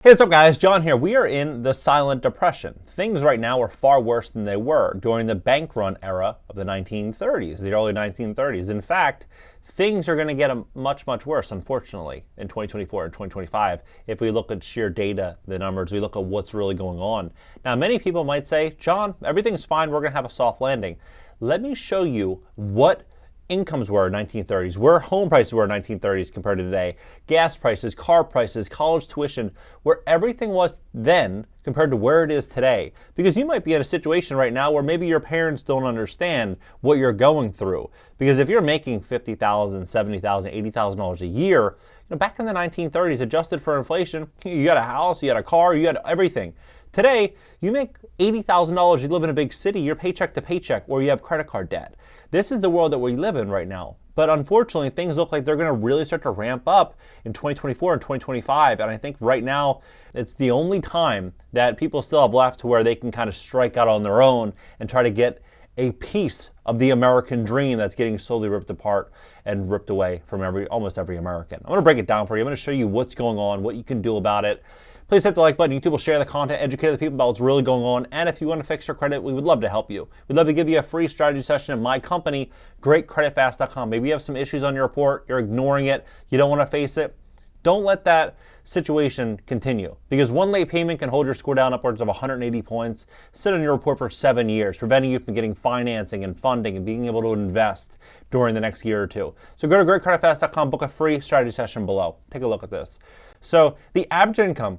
Hey, what's up guys? John here. We are in the silent depression. Things right now are far worse than they were during the bank run era of the 1930s, the early 1930s. In fact, things are going to get much worse, unfortunately, in 2024 and 2025 if we look at sheer data, the numbers, we look at what's really going on. Now, many people might say, John, everything's fine, we're going to have a soft landing. Let me show you what incomes were in 1930s, where home prices were in 1930s compared to today, gas prices, car prices, college tuition, where everything was then compared to where it is today. Because you might be in a situation right now where maybe your parents don't understand what you're going through. Because if you're making $50,000, $70,000, $80,000 a year, back in the 1930s, adjusted for inflation, you got a house, you had a car, you had everything. Today, you make $80,000, you live in a big city, you're paycheck to paycheck, or you have credit card debt. This is the world that we live in right now. But unfortunately, things look like they're going to really start to ramp up in 2024 and 2025. And I think right now, it's the only time that people still have left to where they can kind of strike out on their own and try to get a piece of the American dream that's getting slowly ripped apart and ripped away from almost every American. I'm going to break it down for you. I'm going to show you what's going on, what you can do about it. Please hit the like button. YouTube will share the content, educate the people about what's really going on. And if you want to fix your credit, we would love to help you. We'd love to give you a free strategy session in my company, GreatCreditFast.com. Maybe you have some issues on your report, you're ignoring it, you don't want to face it. Don't let that situation continue, because one late payment can hold your score down upwards of 180 points, sit on your report for 7 years, preventing you from getting financing and funding and being able to invest during the next year or two. So go to GreatCreditFast.com, book a free strategy session below. Take a look at this. So the average income,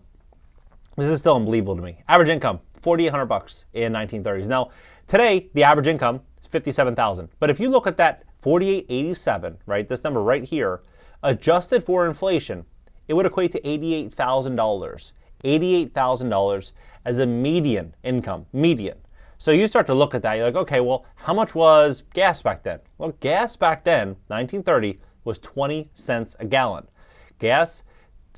this is still unbelievable to me. Average income, $4,800 in 1930s. Now, today, the average income is $57,000. But if you look at that $4,887, right, this number right here, adjusted for inflation, it would equate to $88,000. $88,000 as a median income, median. So you start to look at that, you're like, okay, well, how much was gas back then? Well, gas back then, 1930, was 20 cents a gallon. Gas,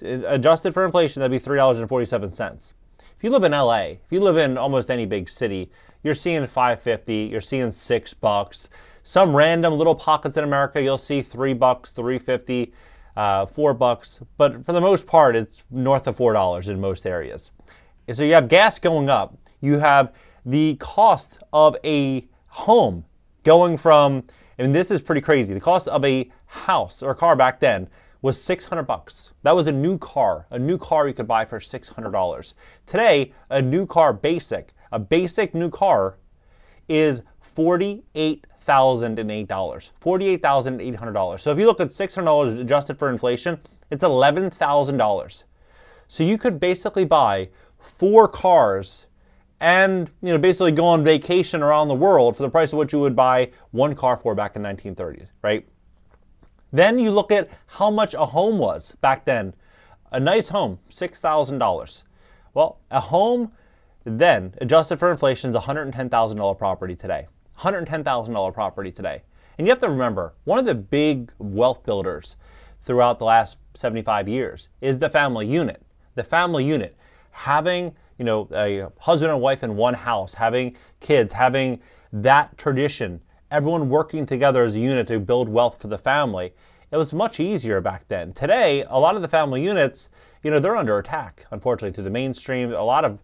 adjusted for inflation, that'd be $3.47. If you live in LA, if you live in almost any big city, you're seeing $5.50, you're seeing $6. Some random little pockets in America, you'll see $3, $3.50, $4. But for the most part, it's north of $4 in most areas. So you have gas going up. You have the cost of a home going from, and this is pretty crazy, the cost of a house or a car back then was $600. That was a new car you could buy for $600. Today, a new car a basic new car is $48,008. $48,800. So if you look at $600 adjusted for inflation, it's $11,000. So you could basically buy 4 cars and basically go on vacation around the world for the price of what you would buy one car for back in 1930s, right? Then you look at how much a home was back then. A nice home, $6,000. Well, a home then, adjusted for inflation, is a $110,000 property today. $110,000 property today. And you have to remember, one of the big wealth builders throughout the last 75 years is the family unit. The family unit, having a husband and wife in one house, having kids, having that tradition, everyone working together as a unit to build wealth for the family. It was much easier back then. Today, a lot of the family units, they're under attack, unfortunately, to the mainstream. A lot of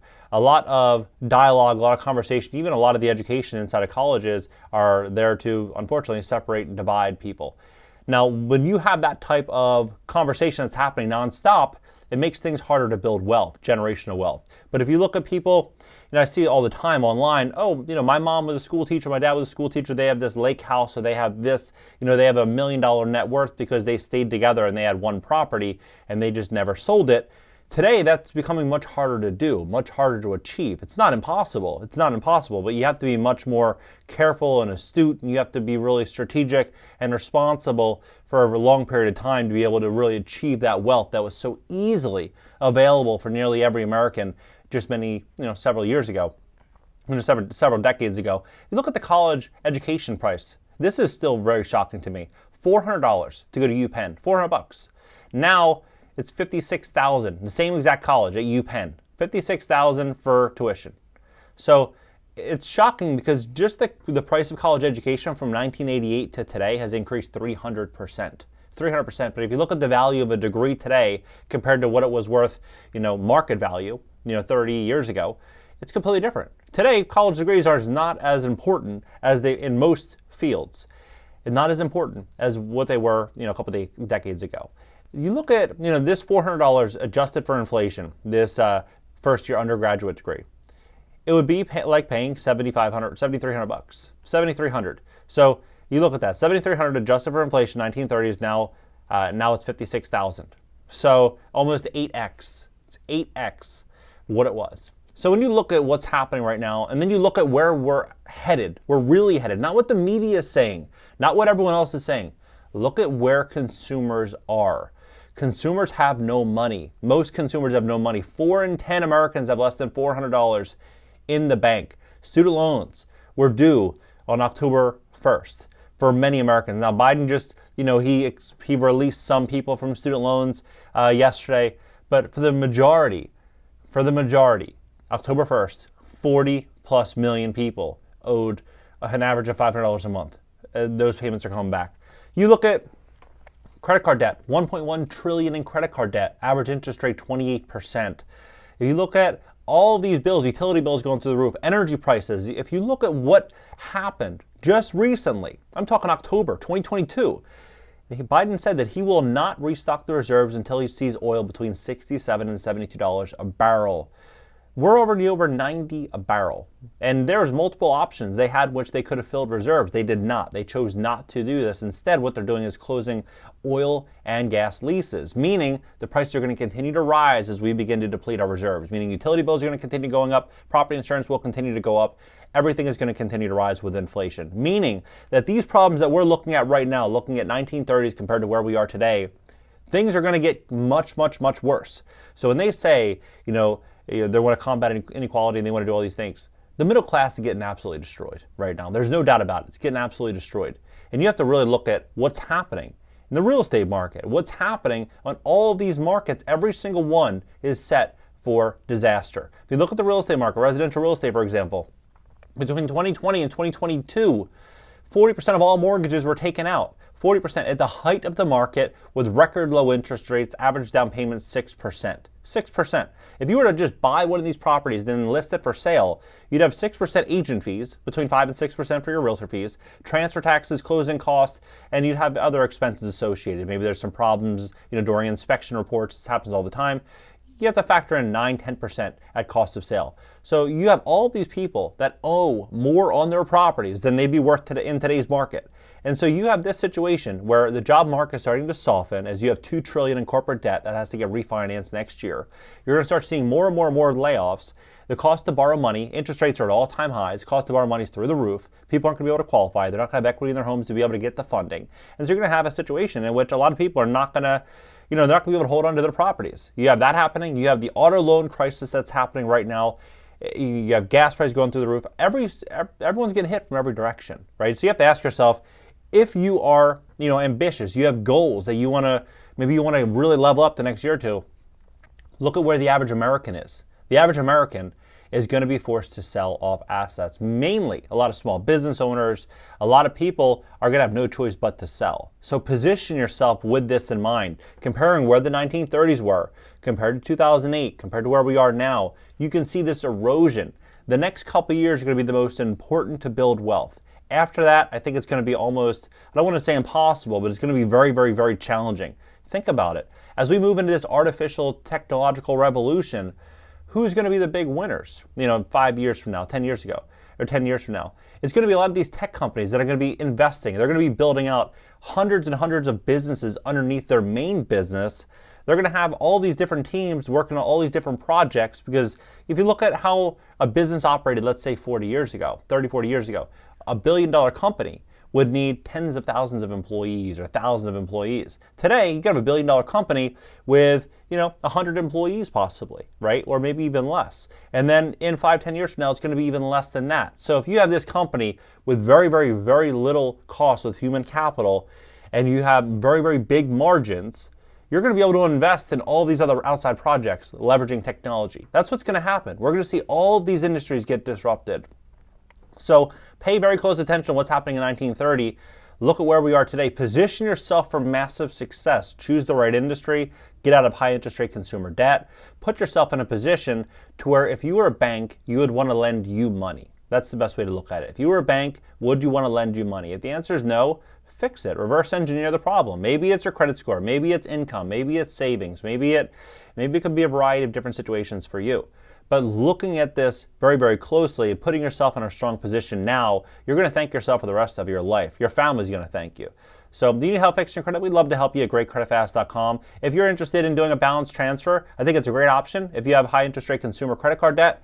dialogue, a lot of conversation, even a lot of the education inside of colleges are there to, unfortunately, separate and divide people. Now, when you have that type of conversation that's happening nonstop, it makes things harder to build wealth, generational wealth. But if you look at people, I see all the time online, my mom was a school teacher, my dad was a school teacher, they have this lake house, or they have this, they have $1 million net worth because they stayed together and they had one property and they just never sold it. Today, that's becoming much harder to do, much harder to achieve. It's not impossible, but you have to be much more careful and astute, and you have to be really strategic and responsible for a long period of time to be able to really achieve that wealth that was so easily available for nearly every American just several years ago, several decades ago. You look at the college education price. This is still very shocking to me. $400 to go to UPenn, $400. Now, it's $56,000, the same exact college at UPenn, $56,000 for tuition. So it's shocking because just the price of college education from 1988 to today has increased 300%. 300%. But if you look at the value of a degree today compared to what it was worth, market value, 30 years ago, it's completely different. Today, college degrees are not as important as they in most fields. And not as important as what they were, a couple of decades ago. You look at, this $400 adjusted for inflation, this first-year undergraduate degree. It would be like paying $7,300 bucks, $7,300. So you look at that, $7,300 adjusted for inflation, 1930s. Now it's $56,000. So almost 8x. It's 8x what it was. So when you look at what's happening right now, and then you look at where we're headed, we're really headed, not what the media is saying, not what everyone else is saying. Look at where consumers are. Consumers have no money. Most consumers have no money. 4 in 10 Americans have less than $400 in the bank. Student loans were due on October 1st for many Americans. Now Biden just, he released some people from student loans yesterday, but for the majority, October 1st, 40 plus million people owed an average of $500 a month. Those payments are coming back. You look at credit card debt, $1.1 trillion in credit card debt, average interest rate 28%. If you look at all these bills, utility bills going through the roof, energy prices, if you look at what happened just recently, I'm talking October 2022, Biden said that he will not restock the reserves until he sees oil between $67 and $72 a barrel. We're already over 90 a barrel. And there's multiple options they had which they could have filled reserves. They did not. They chose not to do this. Instead, what they're doing is closing oil and gas leases, meaning the prices are going to continue to rise as we begin to deplete our reserves, meaning utility bills are going to continue going up, property insurance will continue to go up, everything is going to continue to rise with inflation, meaning that these problems that we're looking at right now, looking at 1930s compared to where we are today, things are going to get much, much, much worse. So when they say, they want to combat inequality and they want to do all these things, the middle class is getting absolutely destroyed right now. There's no doubt about it. It's getting absolutely destroyed. And you have to really look at what's happening in the real estate market, what's happening on all of these markets. Every single one is set for disaster. If you look at the real estate market, residential real estate, for example, between 2020 and 2022, 40% of all mortgages were taken out. 40% at the height of the market with record low interest rates, average down payment 6%. 6%. If you were to just buy one of these properties and then list it for sale, you'd have 6% agent fees, between 5 and 6% for your realtor fees, transfer taxes, closing costs, and you'd have other expenses associated. Maybe there's some problems, during inspection reports. This happens all the time. You have to factor in 9-10% at cost of sale. So you have all of these people that owe more on their properties than they'd be worth in today's market. And so you have this situation where the job market is starting to soften as you have $2 trillion in corporate debt that has to get refinanced next year. You're going to start seeing more and more and more layoffs. The cost to borrow money, interest rates are at all-time highs. Cost to borrow money is through the roof. People aren't going to be able to qualify. They're not going to have equity in their homes to be able to get the funding. And so you're going to have a situation in which a lot of people are not going to, they're not going to be able to hold on to their properties. You have that happening. You have the auto loan crisis that's happening right now. You have gas prices going through the roof. Everyone's getting hit from every direction, right? So you have to ask yourself, if you are, ambitious, you have goals that you want to really level up the next year or two, look at where the average American is. The average American is going to be forced to sell off assets. Mainly, a lot of small business owners, a lot of people are going to have no choice but to sell. So position yourself with this in mind. Comparing where the 1930s were, compared to 2008, compared to where we are now, you can see this erosion. The next couple of years are going to be the most important to build wealth. After that, I think it's going to be almost, I don't want to say impossible, but it's going to be very, very, very challenging. Think about it. As we move into this artificial technological revolution, who's going to be the big winners? 5 years from now, 10 years ago, or 10 years from now. It's going to be a lot of these tech companies that are going to be investing. They're going to be building out hundreds and hundreds of businesses underneath their main business. They're going to have all these different teams working on all these different projects, because if you look at how a business operated, let's say 40 years ago, 30, 40 years ago, a billion-dollar company would need tens of thousands of employees or thousands of employees. Today, you can have a billion-dollar company with, 100 employees possibly, right? Or maybe even less. And then in 5-10 years from now, it's going to be even less than that. So if you have this company with very, very, very little cost with human capital, and you have very, very big margins, you're going to be able to invest in all these other outside projects, leveraging technology. That's what's going to happen. We're going to see all of these industries get disrupted. So pay very close attention to what's happening in 1930. Look at where we are today. Position yourself for massive success. Choose the right industry. Get out of high interest rate consumer debt. Put yourself in a position to where if you were a bank, you would want to lend you money. That's the best way to look at it. If you were a bank, would you want to lend you money? If the answer is no, fix it. Reverse engineer the problem. Maybe it's your credit score. Maybe it's income. Maybe it's savings. Maybe it could be a variety of different situations for you. But looking at this very, very closely, putting yourself in a strong position now, you're going to thank yourself for the rest of your life. Your family's going to thank you. So do you need help fixing your credit? We'd love to help you at GreatCreditFast.com. If you're interested in doing a balance transfer, I think it's a great option. If you have high interest rate consumer credit card debt,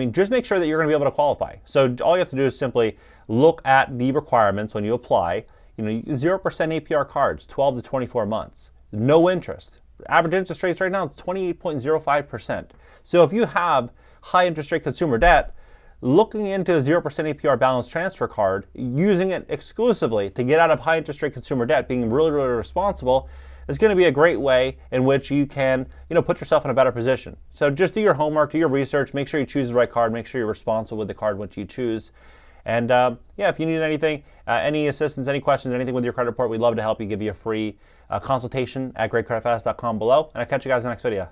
just make sure that you're going to be able to qualify. So all you have to do is simply look at the requirements when you apply. 0% APR cards, 12 to 24 months, no interest. Average interest rates right now is 28.05%. So if you have high interest rate consumer debt, looking into a 0% APR balance transfer card, using it exclusively to get out of high interest rate consumer debt, being really, really responsible, is going to be a great way in which you can, put yourself in a better position. So just do your homework, do your research, make sure you choose the right card, make sure you're responsible with the card once you choose. And if you need anything, any assistance, any questions, anything with your credit report, we'd love to help you, give you a free consultation at GreatCreditFast.com below. And I'll catch you guys in the next video.